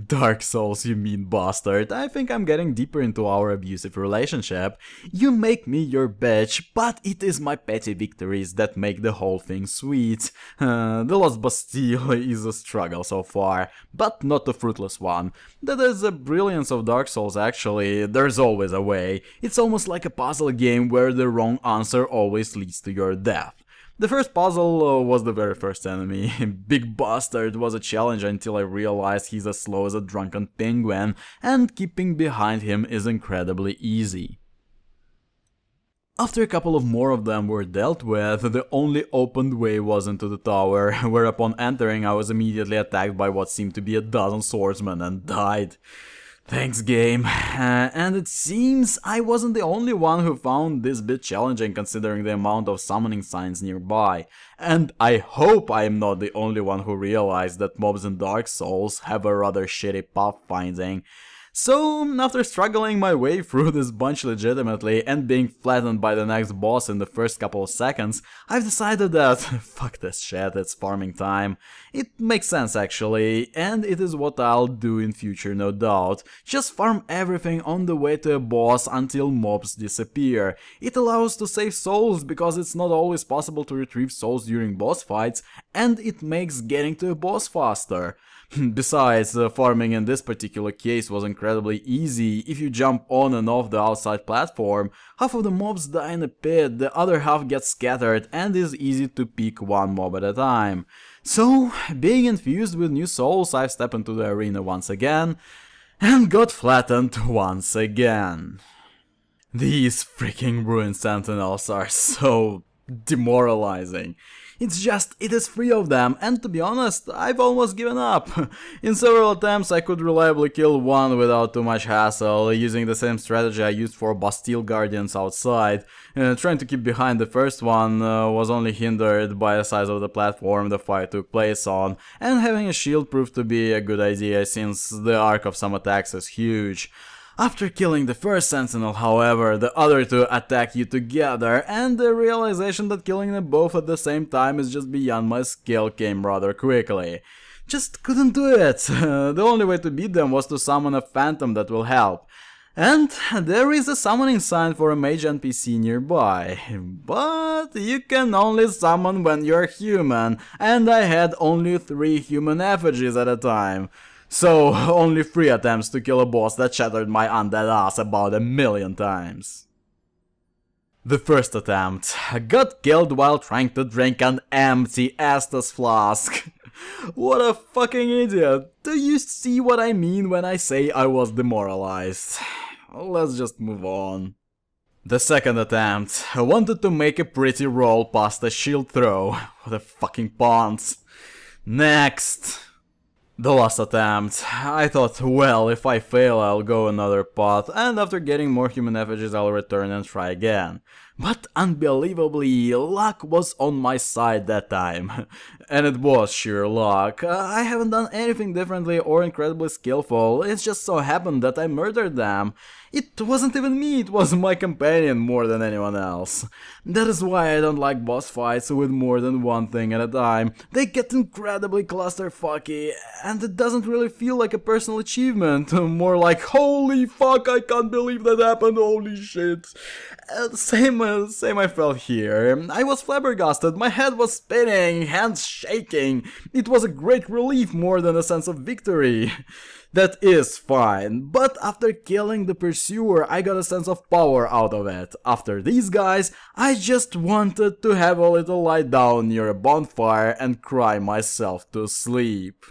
Dark Souls, you mean bastard. I think I'm getting deeper into our abusive relationship. You make me your bitch, but it is my petty victories that make the whole thing sweet. The Lost Bastille is a struggle so far, but not a fruitless one. That is the brilliance of Dark Souls actually, there's always a way. It's almost like a puzzle game where the wrong answer always leads to your death. The first puzzle was the very first enemy. Big Bastard was a challenge until I realized he's as slow as a drunken penguin, and keeping behind him is incredibly easy. After a couple of more of them were dealt with, the only opened way was into the tower, where upon entering I was immediately attacked by what seemed to be a dozen swordsmen and died. Thanks game, and it seems I wasn't the only one who found this bit challenging considering the amount of summoning signs nearby, and I hope I am not the only one who realized that mobs in Dark Souls have a rather shitty pathfinding. So, after struggling my way through this bunch legitimately and being flattened by the next boss in the first couple of seconds, I've decided that fuck this shit, it's farming time. It makes sense actually, and it is what I'll do in future no doubt. Just farm everything on the way to a boss until mobs disappear. It allows to save souls because it's not always possible to retrieve souls during boss fights, and it makes getting to a boss faster. Besides, farming in this particular case was incredibly easy. If you jump on and off the outside platform, half of the mobs die in a pit, the other half gets scattered, and is easy to pick one mob at a time. So, being infused with new souls, I've stepped into the arena once again, and got flattened once again. These freaking ruined Sentinels are so demoralizing. It's just, it is 3 of them, and to be honest, I've almost given up. In several attempts I could reliably kill one without too much hassle, using the same strategy I used for Bastille Guardians outside. Trying to keep behind the first one was only hindered by the size of the platform the fight took place on, and having a shield proved to be a good idea since the arc of some attacks is huge. After killing the first Sentinel, however, the other 2 attack you together, and the realization that killing them both at the same time is just beyond my skill came rather quickly. Just couldn't do it. The only way to beat them was to summon a phantom that will help. And there is a summoning sign for a mage NPC nearby, but you can only summon when you're human, and I had only 3 human effigies at a time. So, only 3 attempts to kill a boss that shattered my undead ass about 1,000,000 times. The first attempt got killed while trying to drink an empty Estus flask. What a fucking idiot. Do you see what I mean when I say I was demoralized? Let's just move on. The second attempt, I wanted to make a pretty roll past a shield throw. What a fucking pants. Next. The last attempt, I thought, well, if I fail I'll go another path, and after getting more human effigies I'll return and try again. But unbelievably, luck was on my side that time. And it was sheer luck. I haven't done anything differently or incredibly skillful, it just so happened that I murdered them. It wasn't even me, it was my companion more than anyone else. That is why I don't like boss fights with more than one thing at a time. They get incredibly clusterfucky, and it doesn't really feel like a personal achievement. More like, holy fuck, I can't believe that happened, holy shit. Same I felt here. I was flabbergasted, my head was spinning, hands shaking. It was a great relief more than a sense of victory. That is fine, but after killing the pursuer I got a sense of power out of it. After these guys, I just wanted to have a little lie down near a bonfire and cry myself to sleep.